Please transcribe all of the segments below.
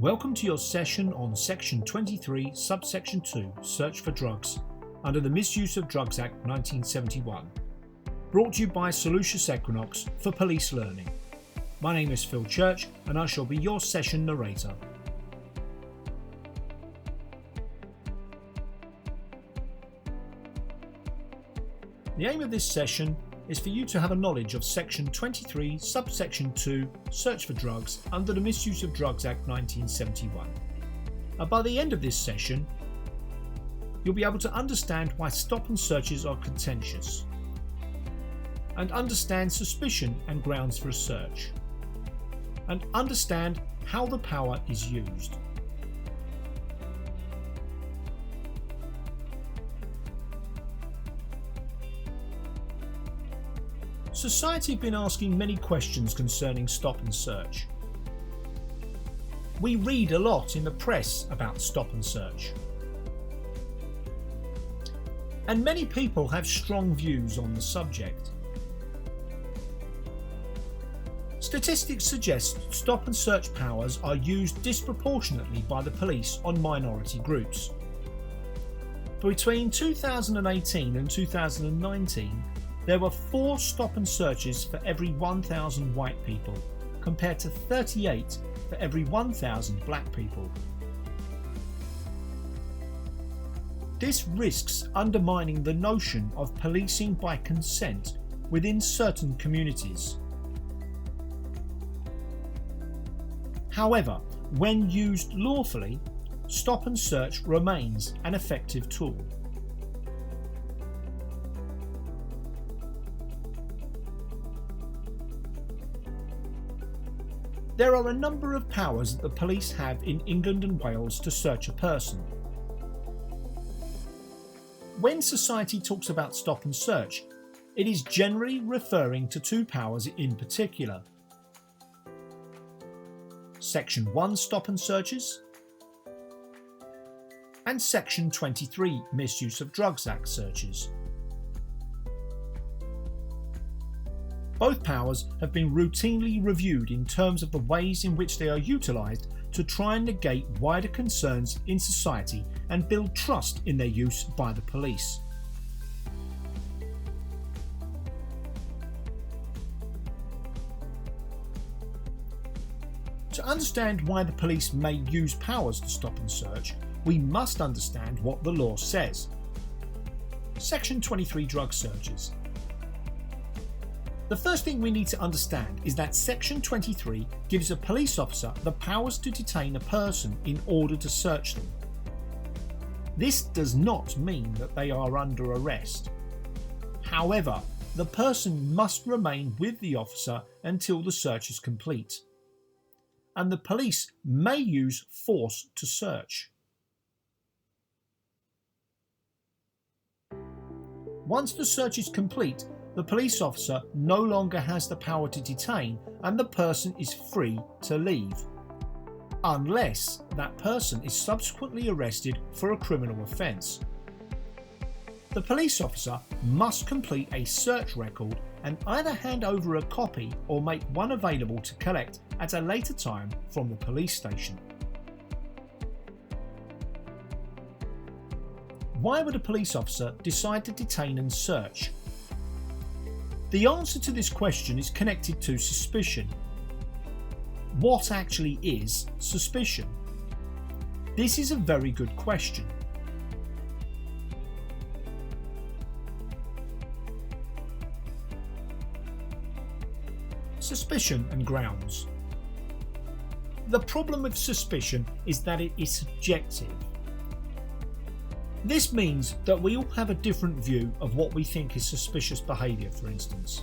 Welcome to your session on Section 23, Subsection 2, Search for Drugs, under the Misuse of Drugs Act 1971. Brought to you by Solucious Equinox for Police Learning. My name is Phil Church and I shall be your session narrator. The aim of this session is for you to have a knowledge of Section 23, Subsection 2, Search for Drugs under the Misuse of Drugs Act 1971. And by the end of this session, you'll be able to understand why stop and searches are contentious, and understand suspicion and grounds for a search, and understand how the power is used. Society have been asking many questions concerning stop and search. We read a lot in the press about stop and search. And many people have strong views on the subject. Statistics suggest stop and search powers are used disproportionately by the police on minority groups. Between 2018 and 2019, there were 4 stop and searches for every 1,000 white people, compared to 38 for every 1,000 black people. This risks undermining the notion of policing by consent within certain communities. However, when used lawfully, stop and search remains an effective tool. There are a number of powers that the police have in England and Wales to search a person. When society talks about stop and search, it is generally referring to 2 powers in particular. Section 1 Stop and Searches and Section 23 Misuse of Drugs Act Searches. Both powers have been routinely reviewed in terms of the ways in which they are utilised to try and negate wider concerns in society and build trust in their use by the police. To understand why the police may use powers to stop and search, we must understand what the law says. Section 23 Drug Searches. The first thing we need to understand is that Section 23 gives a police officer the powers to detain a person in order to search them. This does not mean that they are under arrest. However, the person must remain with the officer until the search is complete, and the police may use force to search. Once the search is complete, the police officer no longer has the power to detain and the person is free to leave, unless that person is subsequently arrested for a criminal offence. The police officer must complete a search record and either hand over a copy or make one available to collect at a later time from the police station. Why would a police officer decide to detain and search? The answer to this question is connected to suspicion. What actually is suspicion? This is a very good question. Suspicion and grounds. The problem with suspicion is that it is subjective. This means that we all have a different view of what we think is suspicious behaviour, for instance.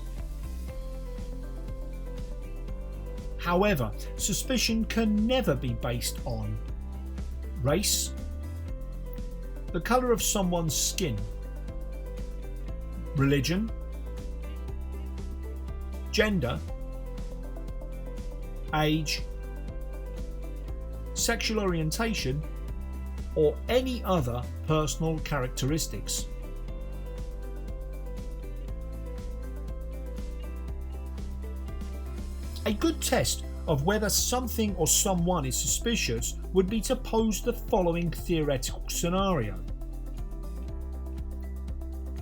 However, suspicion can never be based on race, the colour of someone's skin, religion, gender, age, sexual orientation, or any other personal characteristics. A good test of whether something or someone is suspicious would be to pose the following theoretical scenario.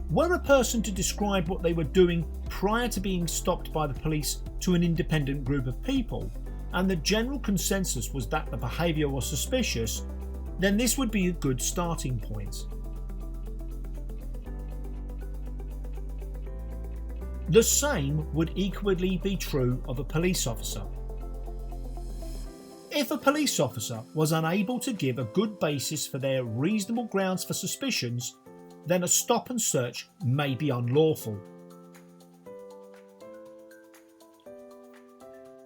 Were a person to describe what they were doing prior to being stopped by the police to an independent group of people, and the general consensus was that the behaviour was suspicious, then this would be a good starting point. The same would equally be true of a police officer. If a police officer was unable to give a good basis for their reasonable grounds for suspicions, then a stop and search may be unlawful.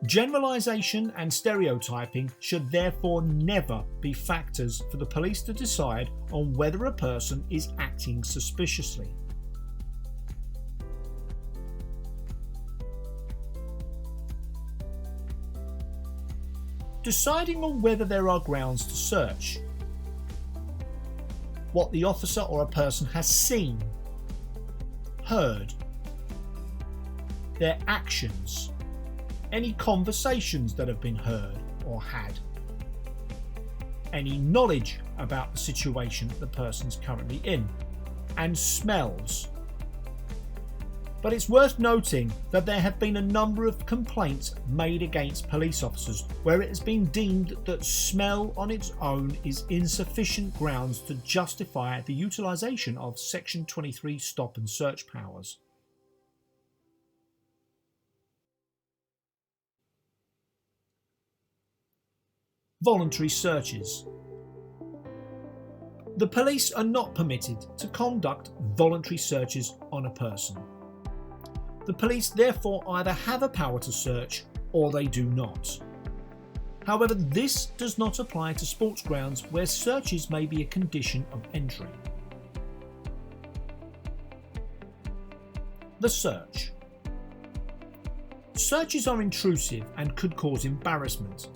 Generalisation and stereotyping should therefore never be factors for the police to decide on whether a person is acting suspiciously. Deciding on whether there are grounds to search. What the officer or a person has seen, heard, their actions, any conversations that have been heard or had, any knowledge about the situation the person's currently in, and smells. But it's worth noting that there have been a number of complaints made against police officers where it has been deemed that smell on its own is insufficient grounds to justify the utilisation of Section 23 stop and search powers. Voluntary searches. The police are not permitted to conduct voluntary searches on a person. The police therefore either have a power to search or they do not. However, this does not apply to sports grounds where searches may be a condition of entry. The search. Searches are intrusive and could cause embarrassment,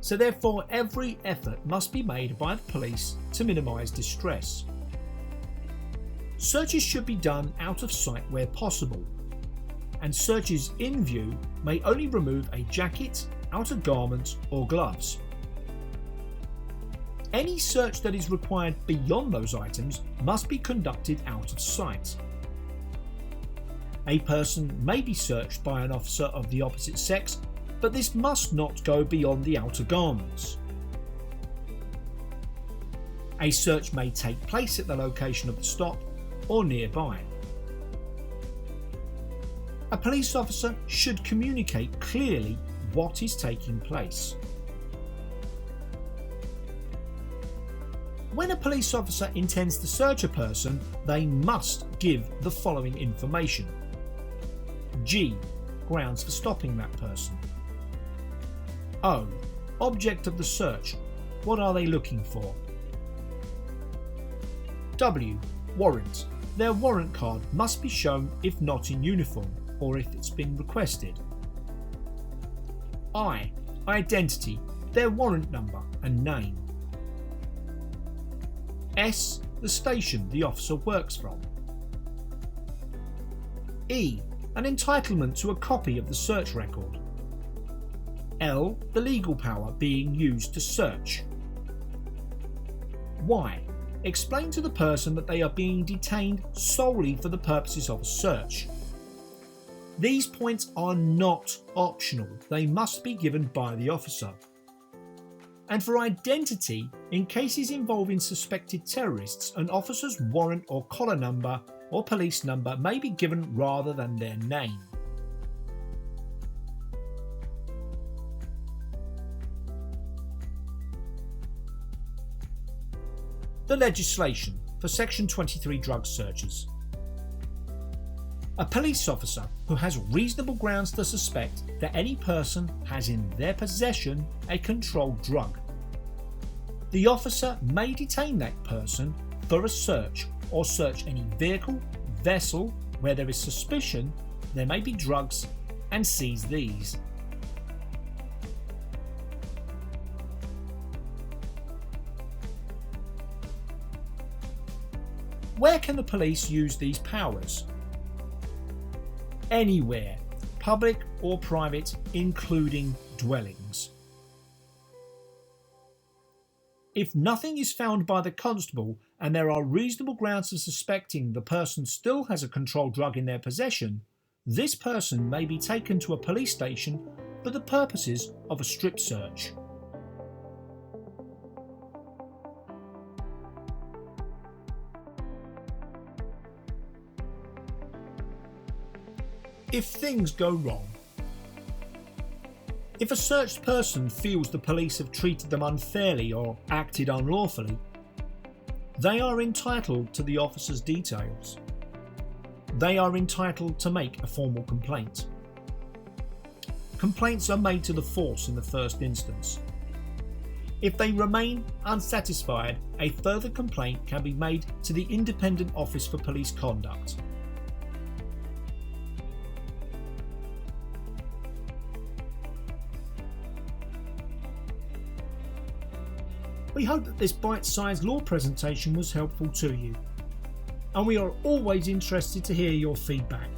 so therefore every effort must be made by the police to minimise distress. Searches should be done out of sight where possible, and searches in view may only remove a jacket, outer garment or gloves. Any search that is required beyond those items must be conducted out of sight. A person may be searched by an officer of the opposite sex, but this must not go beyond the outer garments. A search may take place at the location of the stop or nearby. A police officer should communicate clearly what is taking place. When a police officer intends to search a person, they must give the following information. G. Grounds for stopping that person. O. Object of the search. What are they looking for? W. Warrant. Their warrant card must be shown if not in uniform, or if it's been requested. I. Identity, their warrant number and name. S. The station the officer works from. E. An entitlement to a copy of the search record. L. The legal power being used to search. Y. Explain to the person that they are being detained solely for the purposes of a search. These points are not optional, they must be given by the officer. And for identity, in cases involving suspected terrorists, an officer's warrant or collar number or police number may be given rather than their name. The legislation for Section 23 Drug Searches. A police officer who has reasonable grounds to suspect that any person has in their possession a controlled drug. The officer may detain that person for a search or search any vehicle, vessel where there is suspicion there may be drugs and seize these. Where can the police use these powers? Anywhere. public or private, including dwellings. If nothing is found by the constable and there are reasonable grounds for suspecting the person still has a controlled drug in their possession, this person may be taken to a police station for the purposes of a strip search. If things go wrong. If a searched person feels the police have treated them unfairly or acted unlawfully, they are entitled to the officer's details. They are entitled to make a formal complaint. Complaints are made to the force in the first instance. If they remain unsatisfied, a further complaint can be made to the Independent Office for Police Conduct. We hope that this bite-sized law presentation was helpful to you, and we are always interested to hear your feedback.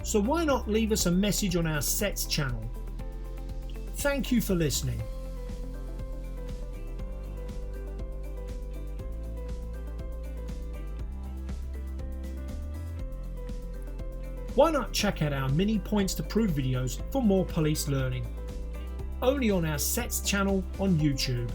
So why not leave us a message on our SETS channel? Thank you for listening. Why not check out our mini points to prove videos for more police learning? Only on our SETS channel on YouTube.